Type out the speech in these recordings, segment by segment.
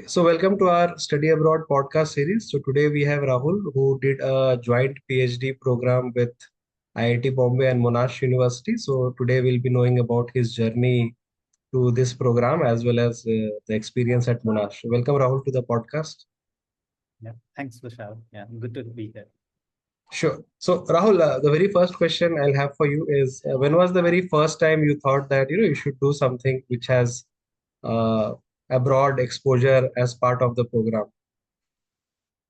So welcome to our study abroad podcast series. So today we have Rahul who did a joint PhD program with IIT Bombay and Monash University. So today we'll be knowing about his journey to this program as well as the experience at Monash. Welcome Rahul to the podcast. Yeah, thanks, Vishal. Yeah, good to be here. Sure. So Rahul, the very first question I'll have for you is when was the very first time you thought that you should do something which has uh, abroad exposure as part of the program?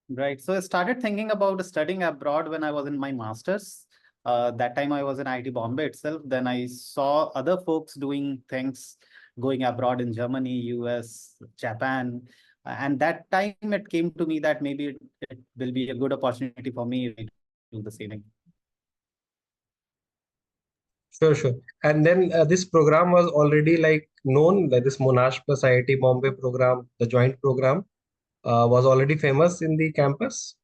Right. So I started thinking about studying abroad when I was in my master's. That time I was in IIT Bombay itself. Then I saw other folks doing things, going abroad in Germany, US, Japan. And that time it came to me that maybe it will be a good opportunity for me to do the same thing. Sure, sure. And then this program was already like known, that this Monash plus IIT Bombay program, the joint program, was already famous in the campus.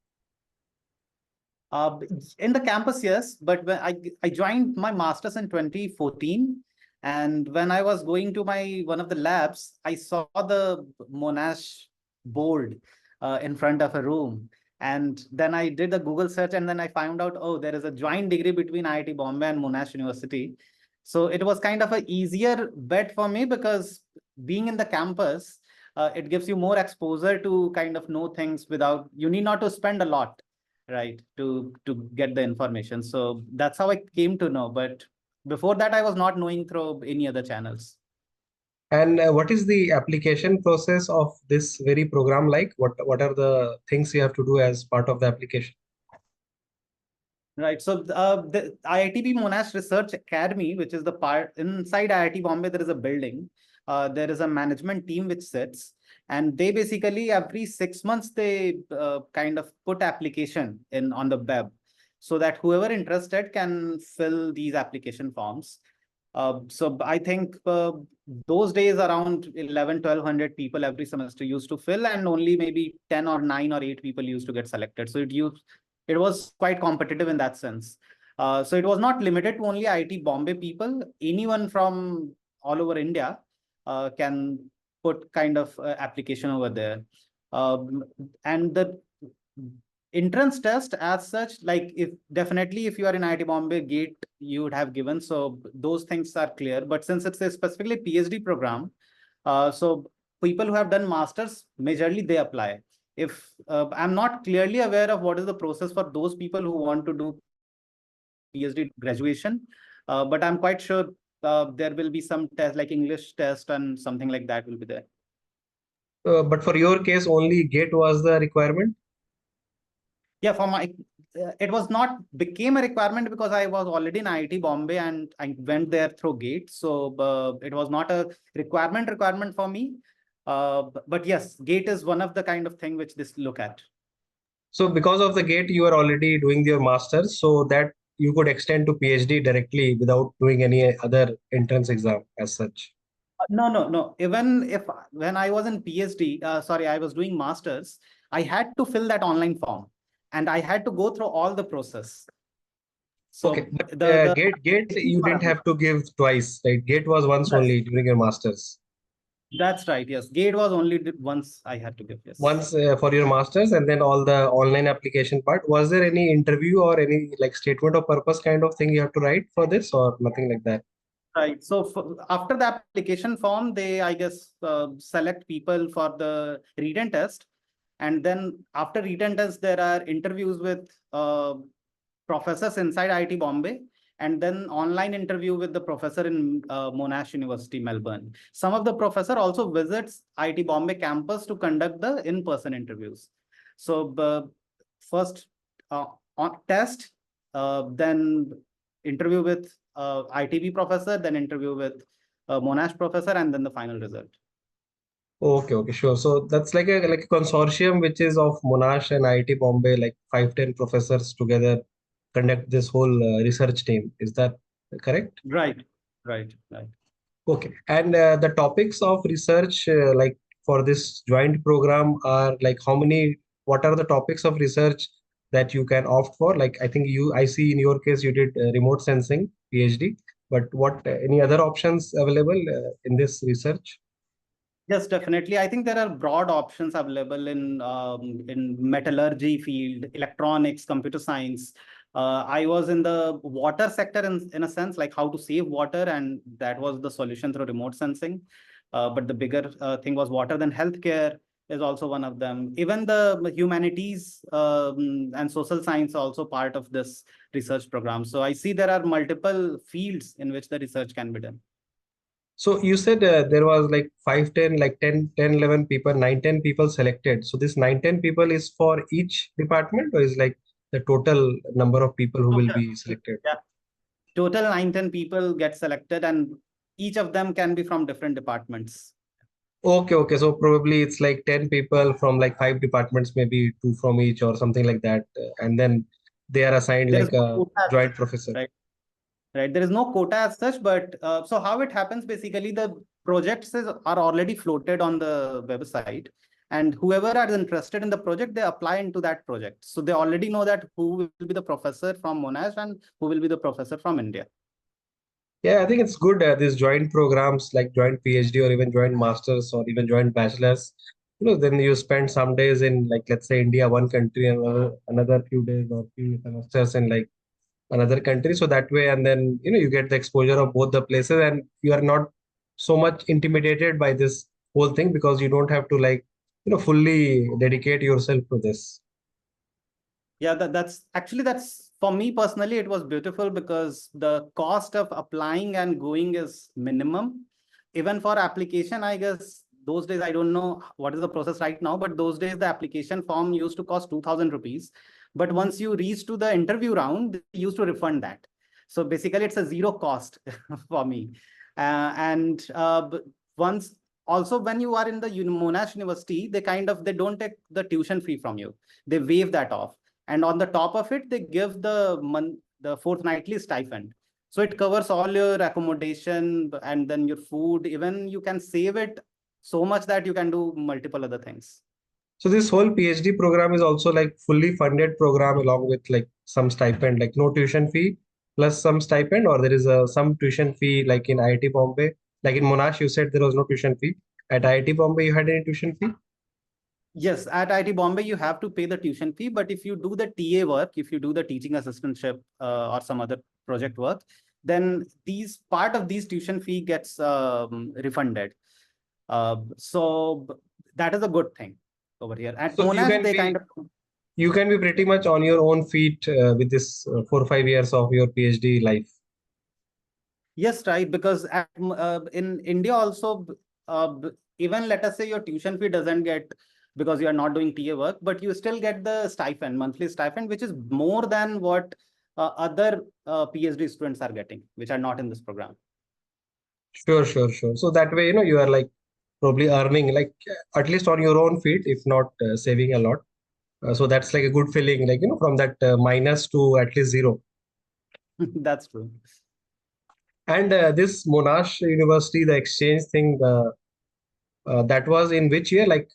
Uh, in the campus, yes, but when I joined my master's in 2014, and when I was going to my one of the labs, I saw the Monash board in front of a room, and then I did a Google search, and then I found out, oh, there is a joint degree between IIT Bombay and Monash University. So it was kind of an easier bet for me because being in the campus, it gives you more exposure to kind of know things without you need not to spend a lot, right, to get the information. So that's how I came to know, but before that I was not knowing through any other channels. And what is the application process of this very program like? What are the things you have to do as part of the application? Right. So the IITB Monash Research Academy, which is the part inside IIT Bombay, there is a building. There is a management team which sits, and they basically every 6 months they kind of put application in on the web, so that whoever interested can fill these application forms. So I think those days around 11, 1200 people every semester used to fill, and only maybe 10 or 9 or 8 people used to get selected. So it was quite competitive in that sense. So it was not limited to only IIT Bombay people. Anyone from all over India can put kind of application over there. And the entrance test as such, like if definitely if you are in IIT Bombay, GATE you would have given. So those things are clear. But since it's a specifically PhD program, so people who have done masters, majorly they apply. If I'm not clearly aware of what is the process for those people who want to do PhD graduation, but I'm quite sure there will be some test like English test and something like that will be there. But for your case, only GATE was the requirement. Yeah, for my it was not became a requirement because I was already in IIT Bombay and I went there through GATE. So it was not a requirement for me. But yes, GATE is one of the kind of thing which this look at. So because of the GATE, you are already doing your master's, so that you could extend to PhD directly without doing any other entrance exam as such. No. Even if when I was in PhD, sorry, I was doing masters, I had to fill that online form and I had to go through all the process. Okay, So but the GATE you didn't have to give twice, right? GATE was once yes, only during your masters. that's right. Yes, GATE was only once I had to give. Yes. Once for your masters, and then all the online application part. Was there any interview or any like statement of purpose kind of thing you have to write for this, or nothing like that? Right. So after the application form, they, I guess, select people for the written test. And then after written test, there are interviews with professors inside IIT Bombay, and then online interview with the professor in Monash University, Melbourne. Some of the professor also visits IIT Bombay campus to conduct the in-person interviews. So the first on test, then interview with ITB professor, then interview with Monash professor, and then the final result. Okay, okay, sure. So that's like a consortium which is of Monash and IIT Bombay, like 5, 10 professors together conduct this whole research team. Is that correct? Right, right. Okay. And the topics of research, like for this joint program, are like how many, what are the topics of research that you can opt for? Like, I think I see in your case, you did remote sensing PhD, but what, any other options available in this research? Yes, definitely. I think there are broad options available in metallurgy field, electronics, computer science. I was in the water sector in a sense, like how to save water, and that was the solution through remote sensing. But the bigger thing was water. Then healthcare is also one of them. Even the humanities and social science are also part of this research program. So I see there are multiple fields in which the research can be done. So you said there was like 5, 10, like 10, 10, 11 people, 9, 10 people selected. So this 9, 10 people is for each department, or is like the total number of people who will Total. be selected? Yeah. Total 9-10 people get selected, and each of them can be from different departments. Okay, okay. So probably it's like 10 people from like 5 departments, maybe 2 from each or something like that. And then they are assigned There is like no a quota as such, joint professor. right? Right. There is no quota as such, but so how it happens basically, the are already floated on the website, and whoever is interested in the project, they apply into that project. So they already know that who will be the professor from Monash and who will be the professor from India. Yeah, I think it's good these joint programs like joint PhD or even joint masters or even joint bachelors. Then you spend some days in like let's say India, one country, and another few days or few semesters in like another country. So that way, and then you get the exposure of both the places, and you are not so much intimidated by this whole thing because you don't have to like fully dedicate yourself to this. Yeah, that's for me personally, it was beautiful because the cost of applying and going is minimum. Even for application, I guess those days, I don't know what is the process right now, but those days the application form used to cost 2,000 rupees. But once you reach to the interview round, they used to refund that. So basically, it's a zero cost for me. And once also when you are in the Monash University, they don't take the tuition fee from you. They waive that off, and on the top of it they give the fortnightly stipend, so it covers all your accommodation and then your food. Even you can save it so much that you can do multiple other things. So this whole PhD program is also like fully funded program along with like some stipend, like no tuition fee plus some stipend, or there is a some tuition fee like in IIT Bombay. Like in Monash, you said there was no tuition fee. At IIT Bombay, you had any tuition fee? Yes, at IIT Bombay you have to pay the tuition fee, but if you do the TA work, if you do the teaching assistantship or some other project work, then these part of these tuition fee gets refunded. So that is a good thing over here. At So Monash, they kind of. you can be pretty much on your own feet with this 4 or 5 years of your PhD life. Yes, right. Because in India also, even let us say your tuition fee doesn't get, because you are not doing TA work, but you still get the stipend, monthly stipend, which is more than what other PhD students are getting, which are not in this program. Sure, sure, sure. So that way, you are like probably earning like at least on your own feet, if not saving a lot. So that's like a good feeling, like, from that minus to at least zero. That's true. And this Monash University, the exchange thing, that was in which year? Like,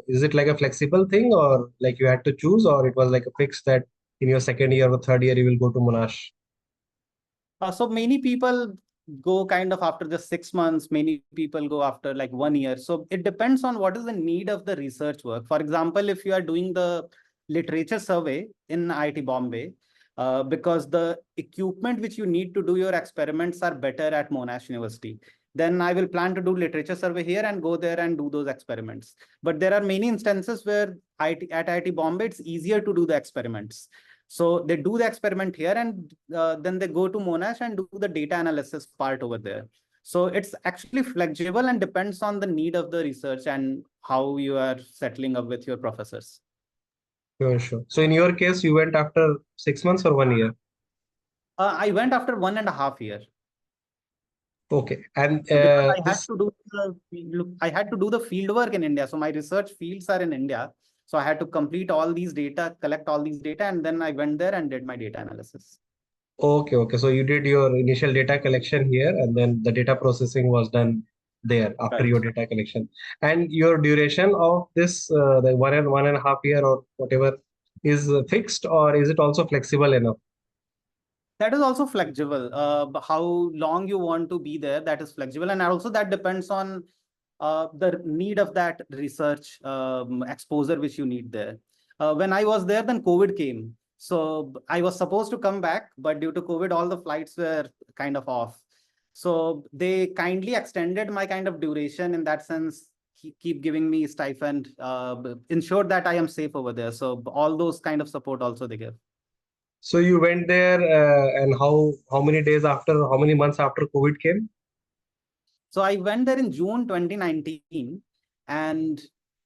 is it like a flexible thing or like you had to choose, or it was like a fix that in your second year or third year you will go to Monash? So many people go kind of after just 6 months, many people go after like 1 year. So it depends on what is the need of the research work. For example, if you are doing the literature survey in IIT Bombay, because the equipment which you need to do your experiments are better at Monash University, then I will plan to do literature survey here and go there and do those experiments. But there are many instances where at IIT Bombay, it's easier to do the experiments. So they do the experiment here, and then they go to Monash and do the data analysis part over there. So it's actually flexible and depends on the need of the research and how you are settling up with your professors. Sure, sure. So in your case, you went after 6 months or 1 year? I went after 1.5 years Okay. And because I had this, to do I had to do the field work in India. So my research fields are in India. So I had to complete all these data, collect all these data, and then I went there and did my data analysis. okay, okay. So you did your initial data collection here, and then the data processing was done there after Right. your data collection. And your duration of this, the 1.5 year or whatever, is fixed, or is it also flexible enough? That is also flexible. How long you want to be there, that is flexible. And also that depends on the need of that research exposure which you need there. When I was there, then COVID came. So I was supposed to come back, but due to COVID, all the flights were kind of off. So they kindly extended my kind of duration in that sense, keep giving me stipend, ensure that I am safe over there. So all those kind of support also they give. So you went there, and how many days after, how many months after COVID came? So I went there in June 2019, and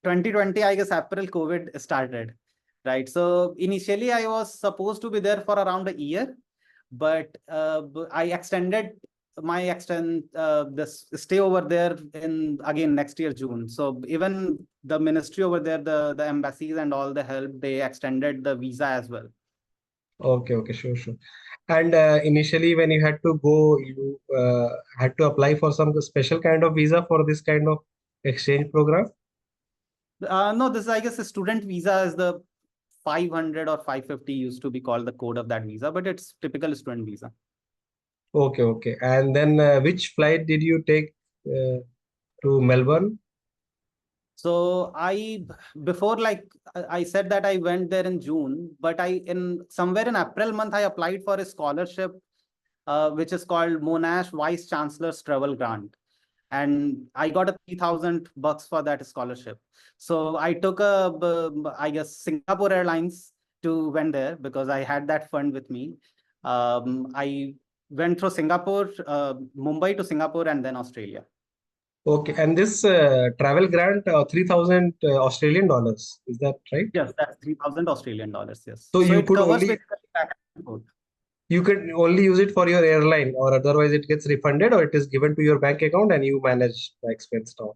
2020, I guess April, COVID started, right? So initially I was supposed to be there for around a year, but I extended this stay over there in again next year June. So even the ministry over there, the embassies and all the help, they extended the visa as well. Okay, okay, sure, sure. And initially, when you had to go, you had to apply for some special kind of visa for this kind of exchange program. No, this is, I guess, a student visa is the 500 or 550 used to be called the code of that visa, but it's typical student visa. Okay, okay. And then which flight did you take to Melbourne? So before, like I said that I went there in June, but in somewhere in April month, I applied for a scholarship, which is called Monash Vice Chancellor's Travel Grant. And I got a $3,000 for that scholarship. So I took I guess, Singapore Airlines to went there because I had that fund with me. I went through Singapore, Mumbai to Singapore, and then Australia. Okay, and this travel grant, 3,000 Australian dollars, is that right? Yes, that's 3,000 Australian dollars. Yes. So So you it could covers only basically back and forth. you could only use it for your airline, or otherwise it gets refunded, or it is given to your bank account and you manage the expense now.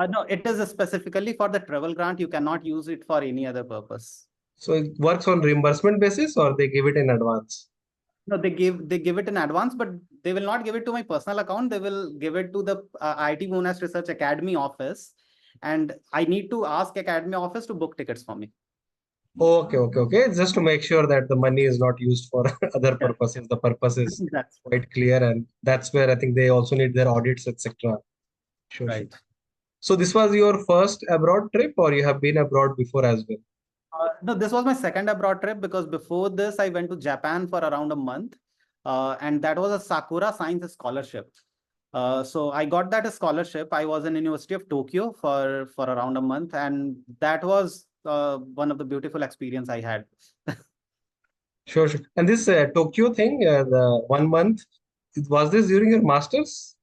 No, it is specifically for the travel grant. You cannot use it for any other purpose. So it works on reimbursement basis, or they give it in advance. No, they give it in advance, but they will not give it to my personal account. They will give it to the IIT Monash Research Academy office, and I need to ask Academy office to book tickets for me. Okay, okay, okay. Just to make sure that the money is not used for other Yeah, purposes. The purpose is that's quite clear, and that's where I think they also need their audits, etc. Sure, sure. right. So this was your first abroad trip, or you have been abroad before as well? No, this was my second abroad trip because before this, I went to Japan for around a month, and that was a Sakura Science Scholarship. So I got that scholarship. I was in University of Tokyo for around a month, and that was one of the beautiful experience I had. Sure, sure. And this Tokyo thing, the 1 month, was this during your masters?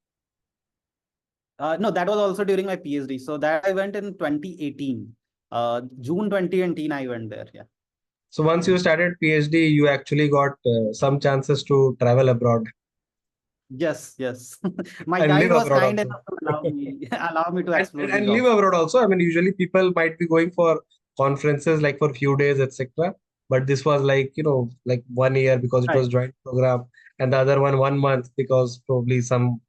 No, that was also during my PhD. So that I went in 2018. June 2018, I went there. Yeah. So once you started PhD, you actually got some chances to travel abroad Yes, yes. My and live guide was abroad kind also. enough to allow me allow me to and, explore and the and live geography. abroad also. I mean, usually people might be going for conferences like for few days, etc. But this was like, like 1 year because it Right. was joint program, and the other one 1 month because probably some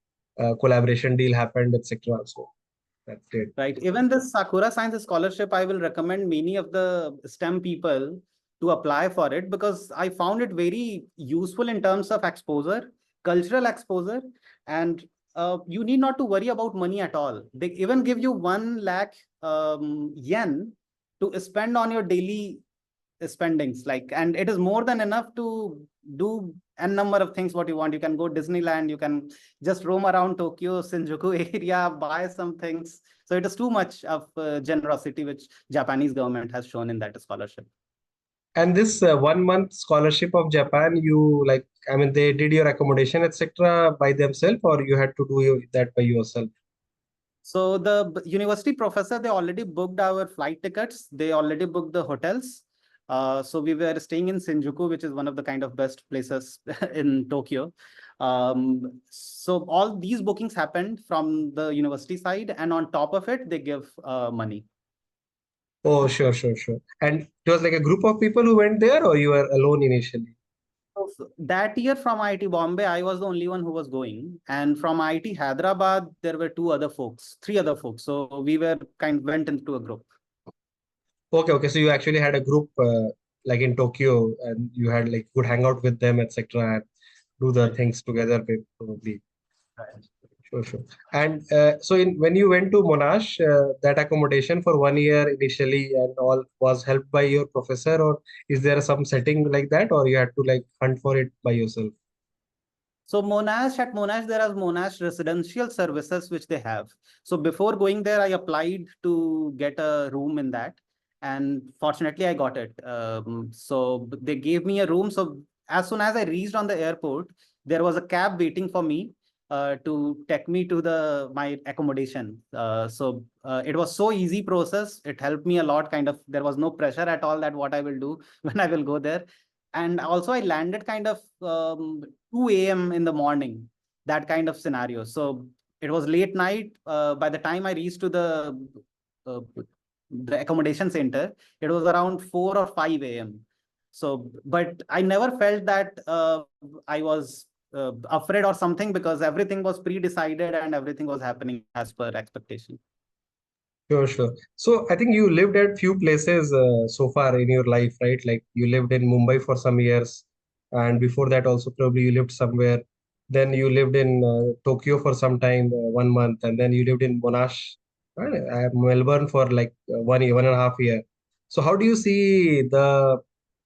collaboration deal happened, etc. So that's it. Right. Even this Sakura Science Scholarship, I will recommend many of the STEM people to apply for it because I found it very useful in terms of exposure, cultural exposure, and you need not to worry about money at all. They even give you 1 lakh yen to spend on your daily spendings, like, and it is more than enough to do n number of things what you want. You can go Disneyland, you can just roam around Tokyo Shinjuku area, buy some things. So it is too much of generosity which Japanese government has shown in that scholarship. And this 1 month scholarship of Japan, you like, I mean, they did your accommodation, etc. by themselves, or you had to do that by yourself? So the university professor, they already booked our flight tickets. They already booked the hotels. So we were staying in Shinjuku, which is one of the kind of best places in Tokyo. So all these bookings happened from the university side, and on top of it, they give money. Oh, sure, sure, sure. And it was like a group of people who went there, or you were alone initially? So that year from IIT Bombay, I was the only one who was going, and from IIT Hyderabad, there were three other folks. So we were went into a group. Okay, okay. So you actually had a group like in Tokyo, and you had like could hang out with them, etc., and do the Right. things together, probably. Right. Sure, sure. And so when you went to Monash, that accommodation for 1 year initially and all was helped by your professor, or is there some setting like that, or you had to like hunt for it by yourself? So at Monash, there are Monash residential services which they have. So before going there, I applied to get a room in that, and fortunately, I got it. So they gave me a room. So as soon as I reached on the airport, there was a cab waiting for me to take me to the my accommodation. It was so easy process. It helped me a lot. Kind of, there was no pressure at all that what I will do when I will go there. And also, I landed kind of 2 a.m. in the morning, that kind of scenario. So it was late night. By the time I reached to uh, the accommodation center, it was around 4 or 5 a.m. So, but I never felt that I was afraid or something, because everything was pre-decided and everything was happening as per expectation. Sure, sure. So I think you lived at few places so far in your life, right? Like you lived in Mumbai for some years, and before that also probably you lived somewhere. Then you lived in Tokyo for some time, 1 month, and then you lived in Monash, Melbourne for like 1 year, 1.5 year. So how do you see the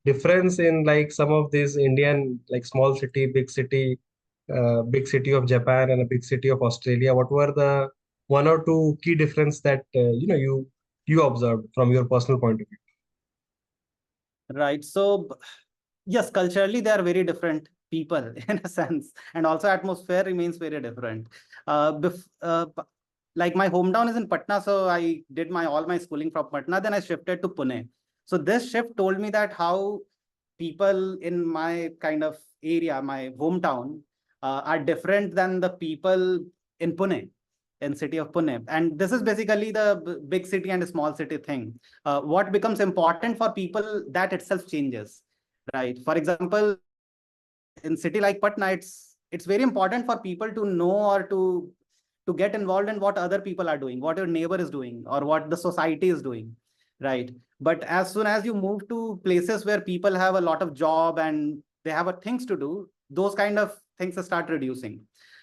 difference in like some of these Indian like small city, big city of Japan and a big city of Australia? What were the one or two key difference that you observed from your personal point of view? Right. So yes, culturally they are very different people in a sense, and also atmosphere remains very different. Like my hometown is in Patna, so I did my all my schooling from Patna. Then I shifted to Pune. So this shift told me that how people in my kind of area, my hometown, are different than the people in Pune, in city of Pune. And this is basically the big city and small city thing. What becomes important for people, that itself changes, right? For example, in city like Patna, it's very important for people to know or to get involved in what other people are doing, what your neighbor is doing, or what the society is doing, right? But as soon as you move to places where people have a lot of job and they have things to do, those kind of things start reducing.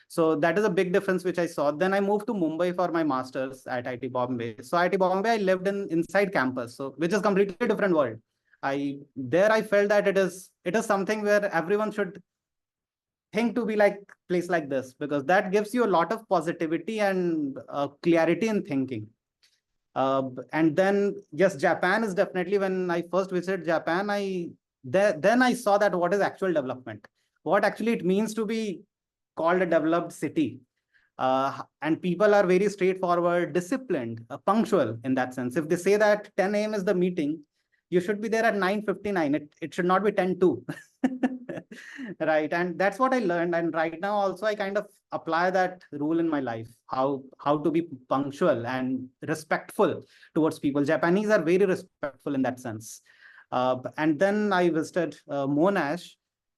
So that is a big difference which I saw. Then I moved to Mumbai for my masters at IIT Bombay. So IIT Bombay, I lived in inside campus, so which is completely different world. I felt that it is something where everyone should think to be like place like this, because that gives you a lot of positivity and clarity in thinking. And then yes, Japan is definitely, when I first visited Japan, then I saw that what is actual development, what actually it means to be called a developed city. And people are very straightforward, disciplined, punctual in that sense. If they say that 10 a.m. is the meeting, you should be there at 9:59. It should not be 10:02. Right. And that's what I learned. And right now also I kind of apply that rule in my life, how to be punctual and respectful towards people. Japanese are very respectful in that sense. And then I visited Monash,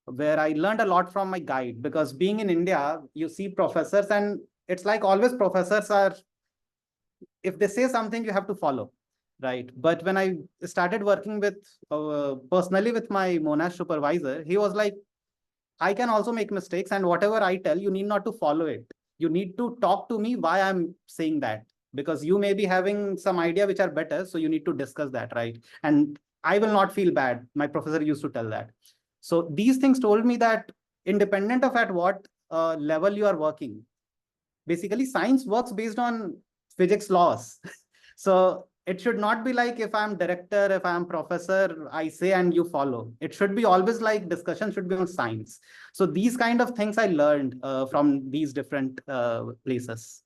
where I learned a lot from my guide, because being in India, you see professors, and it's like always professors are, if they say something, you have to follow, right? But when I started working with personally with my Monash supervisor, he was like, I can also make mistakes, and whatever I tell, you need not to follow it. You need to talk to me why I'm saying that, because you may be having some idea which are better, so you need to discuss that, right? And I will not feel bad. My professor used to tell that. So these things told me that independent of at what level you are working, basically science works based on physics laws. So it should not be like, if I'm director, if I'm professor, I say and you follow. It should be always like discussion should be on science. So these kind of things I learned from these different places.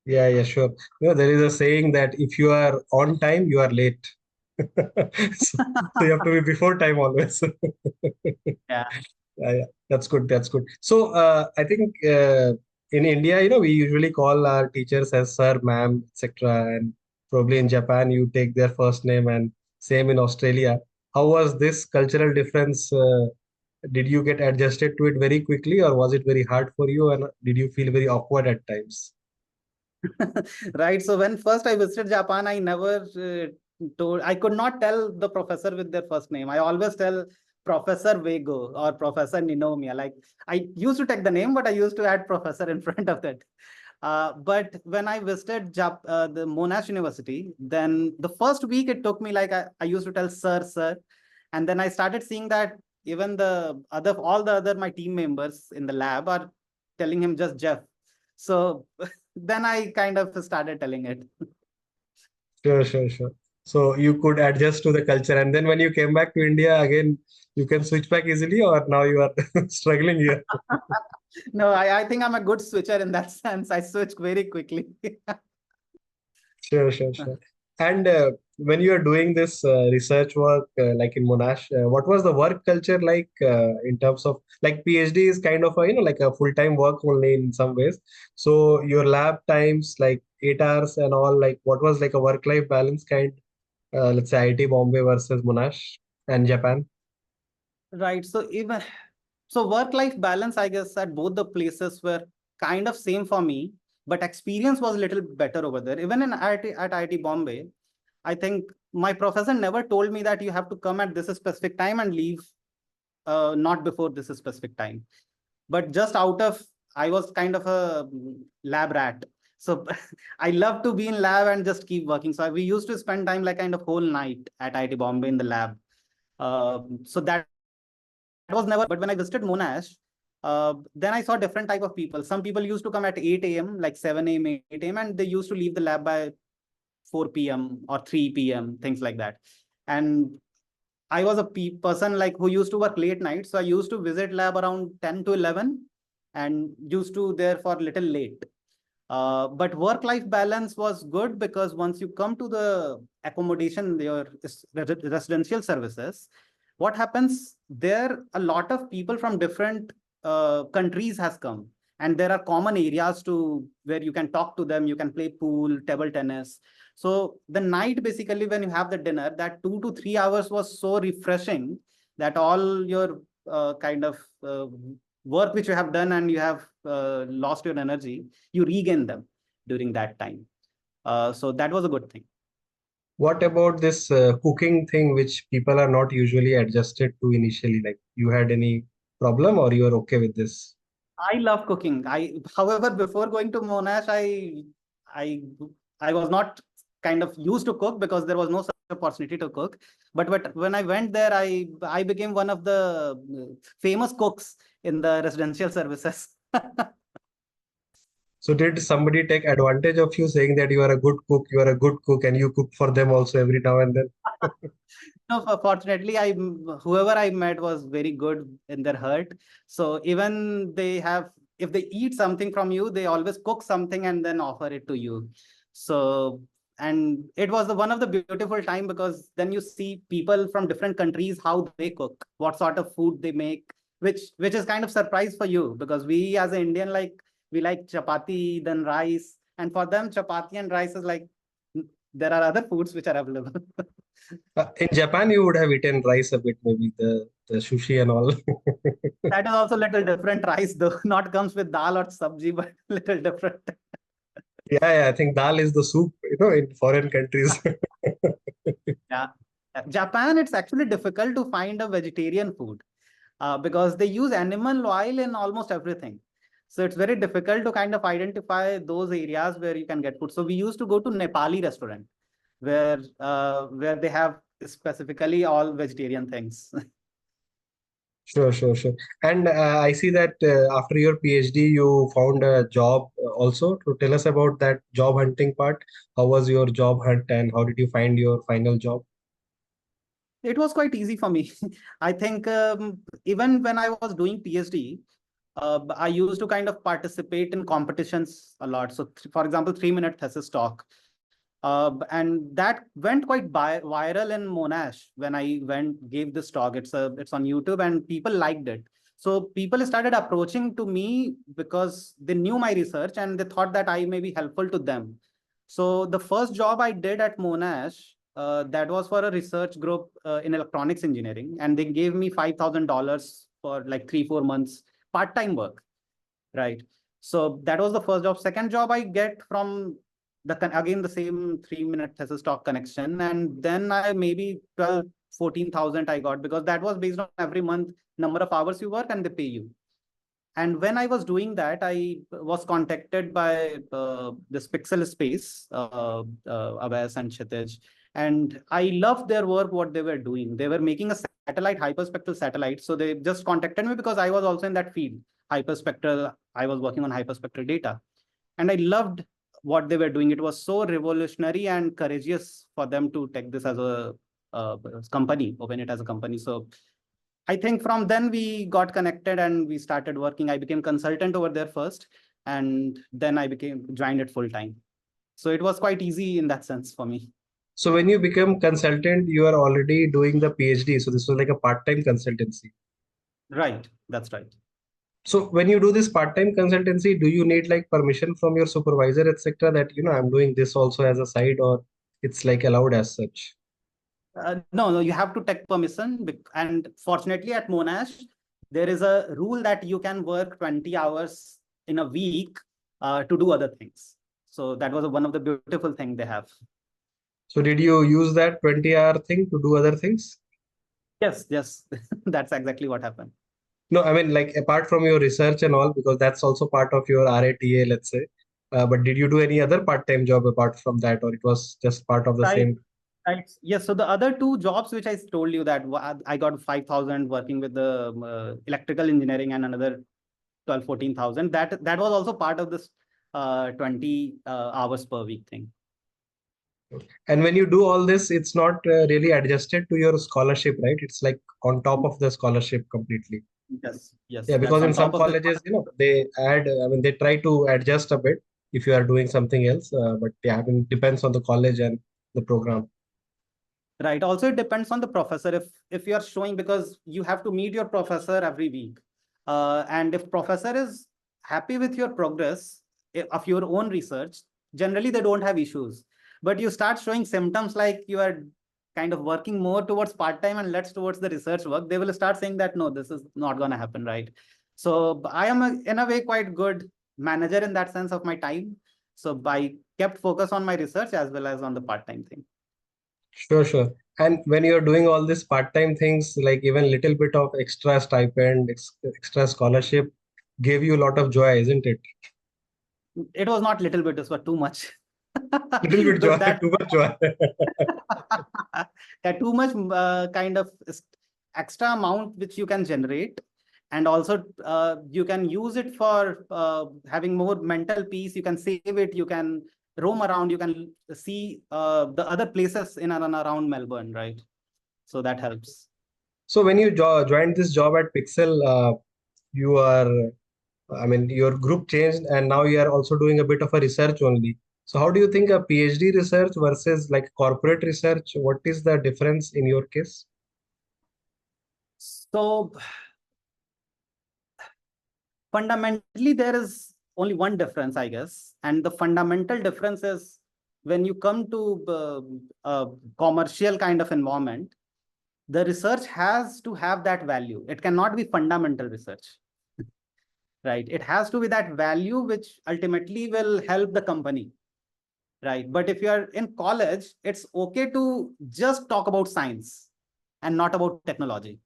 Yeah, yeah, sure. There is a saying that if you are on time, you are late. So you have to be before time always. Yeah. Yeah, that's good. That's good. So I think in India, we usually call our teachers as sir, ma'am, etc. And probably in Japan, you take their first name, and same in Australia. How was this cultural difference? Did you get adjusted to it very quickly, or was it very hard for you? And did you feel very awkward at times? Right. So when first I visited Japan, I never I could not tell the professor with their first name. I always tell Professor Vego or Professor Ninomia. Like I used to take the name, but I used to add professor in front of that. But when I visited the Monash University, then the first week it took me like I used to tell sir, sir. And then I started seeing that even all the other my team members in the lab are telling him just Jeff. So then I kind of started telling it. Sure, sure, sure. So you could adjust to the culture, and then when you came back to India again, you can switch back easily, or now you are struggling here. No, I think I'm a good switcher in that sense. I switch very quickly. Sure, sure, sure. And when you are doing this research work, like in Monash, what was the work culture like in terms of like PhD is kind of a, like a full-time work only in some ways. So your lab times, like 8 hours and all, like what was like a work-life balance kind, let's say IIT Bombay versus Monash and Japan? Right. So work-life balance, I guess, at both the places were kind of same for me, but experience was a little better over there. Even in IIT Bombay, I think my professor never told me that you have to come at this specific time and leave not before this specific time. But just out of, I was kind of a lab rat. So I love to be in lab and just keep working. So we used to spend time like kind of whole night at IIT Bombay in the lab. So that was never, but when I visited Monash, then I saw different type of people. Some people used to come at 8 a.m., like 7 a.m., 8 a.m., and they used to leave the lab by 4 p.m. or 3 p.m., things like that. And I was a person like who used to work late nights. So I used to visit lab around 10 to 11 and used to there for little late. But work-life balance was good because once you come to the accommodation, your residential services, what happens there? A lot of people from different countries has come, and there are common areas to where you can talk to them. You can play pool, table tennis. So the night, basically, when you have the dinner, that 2 to 3 hours was so refreshing that all your kind of work which you have done and you have lost your energy, you regain them during that time. So that was a good thing. What about this cooking thing, which people are not usually adjusted to initially? Like, you had any problem, or you are okay with this? I love cooking. However, before going to Monash, I, I was not kind of used to cook because there was no such opportunity to cook. But when I went there, I became one of the famous cooks in the residential services. So did somebody take advantage of you saying that you are a good cook, you are a good cook, and you cook for them also every now and then? No, fortunately, whoever I met was very good in their heart. So even if they eat something from you, they always cook something and then offer it to you. So, and it was one of the beautiful time because then you see people from different countries, how they cook, what sort of food they make, which is kind of surprise for you because we as an Indian, like we like chapati, then rice. And for them, chapati and rice is like, there are other foods which are available. In Japan, you would have eaten rice a bit, maybe the sushi and all. That is also a little different rice, though. Not comes with dal or sabji, but little different. Yeah, yeah, I think dal is the soup, in foreign countries. Yeah. Japan, it's actually difficult to find a vegetarian food because they use animal oil in almost everything. So it's very difficult to kind of identify those areas where you can get food. So we used to go to Nepali restaurant where they have specifically all vegetarian things. Sure, sure, sure. And I see that after your PhD, you found a job also. To tell us about that job hunting part. How was your job hunt, and how did you find your final job? It was quite easy for me. I think even when I was doing PhD, I used to kind of participate in competitions a lot. So, for example, 3 minute thesis talk. And that went quite viral in Monash when I gave this talk. It's on YouTube and people liked it. So people started approaching to me because they knew my research and they thought that I may be helpful to them. So the first job I did at Monash, that was for a research group in electronics engineering, and they gave me $5,000 for like 3 4 months part-time work. Right. So that was the first job. Second job I get from again the same 3 minute thesis talk connection, and then I maybe 12 14,000 I got, because that was based on every month number of hours you work and they pay you. And when I was doing that, I was contacted by this Pixel Space, Abbas and Kshitij. And I loved their work, what they were doing. They were making a satellite, hyperspectral satellite. So they just contacted me because I was also in that field, hyperspectral. I was working on hyperspectral data. And I loved what they were doing. It was so revolutionary and courageous for them to take this as a company, open it as a company. So I think from then we got connected and we started working. I became consultant over there first, and then I joined it full time. So it was quite easy in that sense for me. So when you become consultant, you are already doing the PhD. So this was like a part-time consultancy. Right, that's right. So when you do this part-time consultancy, do you need like permission from your supervisor, etc., that I'm doing this also as a side, or it's like allowed as such? No, you have to take permission. And fortunately at Monash, there is a rule that you can work 20 hours in a week to do other things. So that was one of the beautiful things they have. So did you use that 20-hour thing to do other things? Yes, yes, that's exactly what happened. No, I mean like apart from your research and all, because that's also part of your RATA, let's say. But did you do any other part-time job apart from that, or it was just part of the Right. same? Right. Yes. So the other two jobs which I told you that I got 5,000 working with the electrical engineering and another 12, 14,000. That was also part of this 20 hours per week thing. And when you do all this, it's not really adjusted to your scholarship, right? It's like on top of the scholarship completely. Yes. Yes. Yeah, That's because in on some top of the. colleges, they add, I mean, they try to adjust a bit if you are doing something else. But yeah, I mean, depends on the college and the program. Right. Also, it depends on the professor. If you are showing, because you have to meet your professor every week, and if professor is happy with your progress of your own research, generally they don't have issues. But you start showing symptoms like you are kind of working more towards part time and less towards the research work, they will start saying that no, this is not going to happen, right? So I am in a way quite good manager in that sense of my time. So I kept focus on my research as well as on the part time thing. Sure, sure. And when you're doing all these part-time things, like even little bit of extra stipend, extra scholarship, gave you a lot of joy, isn't it? It was not little bit, it was too much. Little bit joy, That too much joy. that too much kind of extra amount which you can generate, and also you can use it for having more mental peace. You can save it, you can roam around, you can see the other places in and around Melbourne, right? So that helps. So when you joined this job at Pixel, you are, I mean, your group changed and now you are also doing a bit of a research only. So how do you think a PhD research versus like corporate research, what is the difference in your case? So fundamentally, there is only one difference, I guess. And the fundamental difference is when you come to a commercial kind of environment, the research has to have that value. It cannot be fundamental research, right? It has to be that value which ultimately will help the company, right? But if you are in college, it's okay to just talk about science and not about technology.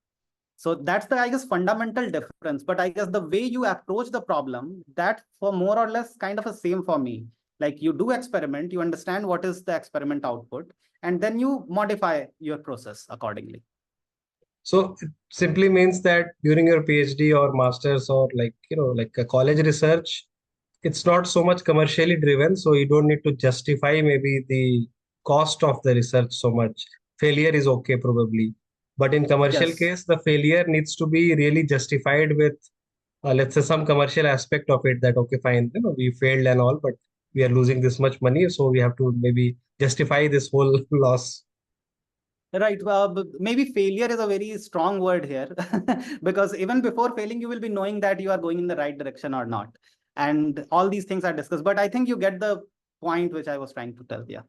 So that's the, I guess, fundamental difference. But I guess the way you approach the problem, that for more or less kind of a same for me. Like you do experiment, you understand what is the experiment output, and then you modify your process accordingly. So it simply means that during your PhD or masters or like, like a college research, it's not so much commercially driven. So you don't need to justify maybe the cost of the research so much. Failure is okay, probably. But in commercial Yes. case, the failure needs to be really justified with, let's say, some commercial aspect of it that, okay, fine, we failed and all, but we are losing this much money. So we have to maybe justify this whole loss. Right. Maybe failure is a very strong word here because even before failing, you will be knowing that you are going in the right direction or not. And all these things are discussed. But I think you get the point which I was trying to tell. Yeah.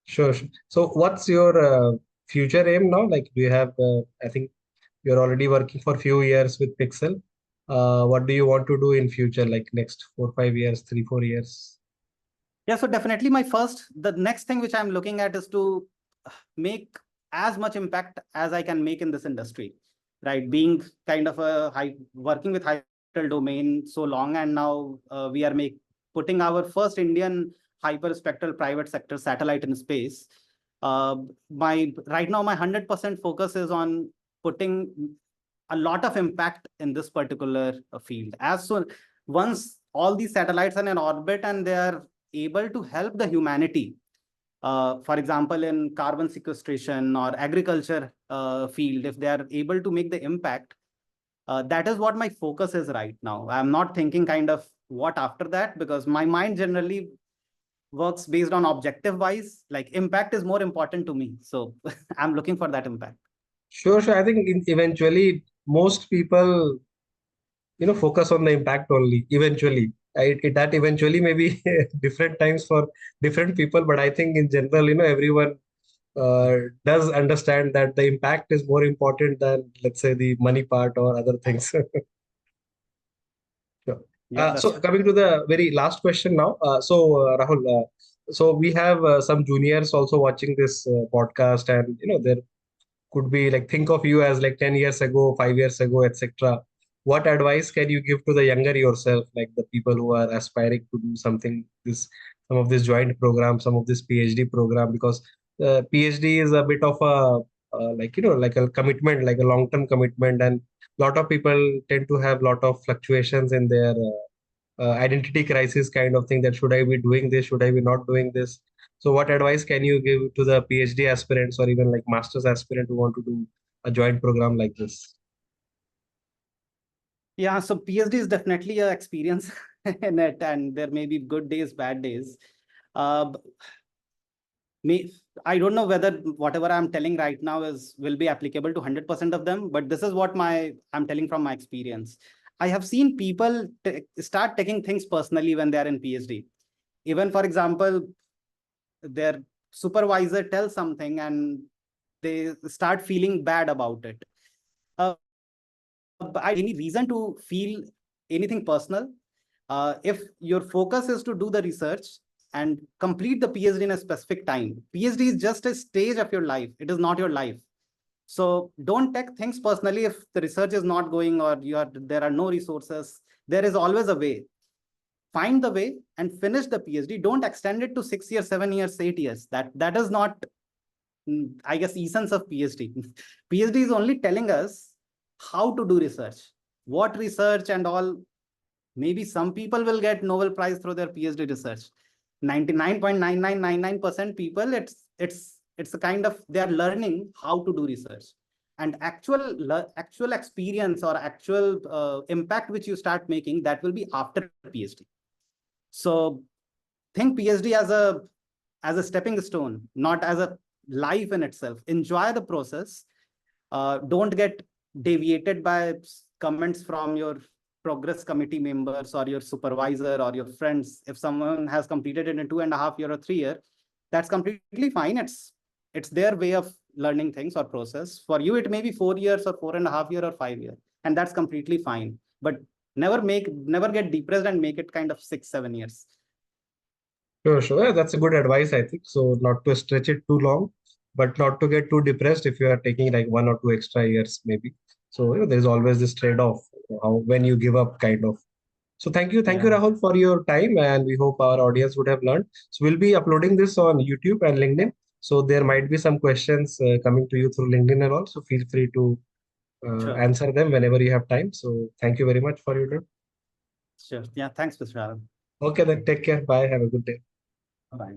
Sure, sure. So what's your future aim now? Like, do you have, I think you're already working for a few years with Pixel. What do you want to do in future, like next 4, 5 years, 3, 4 years? Yeah. So definitely the next thing which I'm looking at is to make as much impact as I can make in this industry, right? Being kind of working with hyperspectral domain so long, and now we are putting our first Indian hyperspectral private sector satellite in space. My right now my 100% focus is on putting a lot of impact in this particular field. As soon once all these satellites are in orbit and they are able to help the humanity, for example, in carbon sequestration or agriculture field, if they are able to make the impact, that is what my focus is right now. I'm not thinking kind of what after that, because my mind generally works based on objective wise, like impact is more important to me. So I'm looking for that impact. Sure, sure. I think eventually most people, focus on the impact only. Eventually, that eventually may be different times for different people, but I think in general, everyone uh, does understand that the impact is more important than, let's say, the money part or other things. Sure. Yeah, that's So true. coming to the very last question now. Rahul, so we have some juniors also watching this podcast, and there could be like, think of you as like 10 years ago, 5 years ago, etc. What advice can you give to the younger yourself, like the people who are aspiring to do something, this some of this joint program, some of this PhD program? Because PhD is a bit of a like a commitment, like a long-term commitment, and lot of people tend to have lot of fluctuations in their identity crisis kind of thing, that should I be doing this, should I be not doing this? So what advice can you give to the PhD aspirants or even like master's aspirant who want to do a joint program like this? Yeah, so PhD is definitely a experience in it, and there may be good days, bad days. Uh, me, I don't know whether whatever I'm telling right now is will be applicable to 100% of them, but this is what I'm telling from my experience. I have seen people start taking things personally when they are in PhD. Even for example, their supervisor tells something and they start feeling bad about it. But I any reason to feel anything personal. If your focus is to do the research and complete the PhD in a specific time, PhD is just a stage of your life. It is not your life. So don't take things personally if the research is not going or there are no resources. There is always a way. Find the way and finish the PhD. Don't extend it to 6 years, 7 years, 8 years. That is not, I guess, essence of PhD. PhD is only telling us how to do research, what research and all. Maybe some people will get Nobel Prize through their PhD research. 99.9999% people, it's a kind of they are learning how to do research, and actual experience or actual impact which you start making, that will be after PhD. So think PhD as a stepping stone, not as a life in itself. Enjoy the process. Don't get deviated by comments from your progress committee members or your supervisor or your friends. If someone has completed it in 2.5 years or 3 years, that's completely fine. It's their way of learning things or process. For you, it may be 4 years or 4.5 years or 5 years, and that's completely fine. But never get depressed and make it kind of 6, 7 years. Sure, sure. Yeah, that's a good advice, I think. So not to stretch it too long, but not to get too depressed if you are taking like 1 or 2 extra years, maybe. So there's always this trade-off, how when you give up, kind of. So thank you, Yeah, Rahul, for your time, and we hope our audience would have learned. So we'll be uploading this on YouTube and LinkedIn. So there might be some questions coming to you through LinkedIn and all. So feel free to sure, answer them whenever you have time. So thank you very much for your time. sure. Yeah, thanks, Mr. Alan. Okay, then take care. Bye. Have a good day. Bye.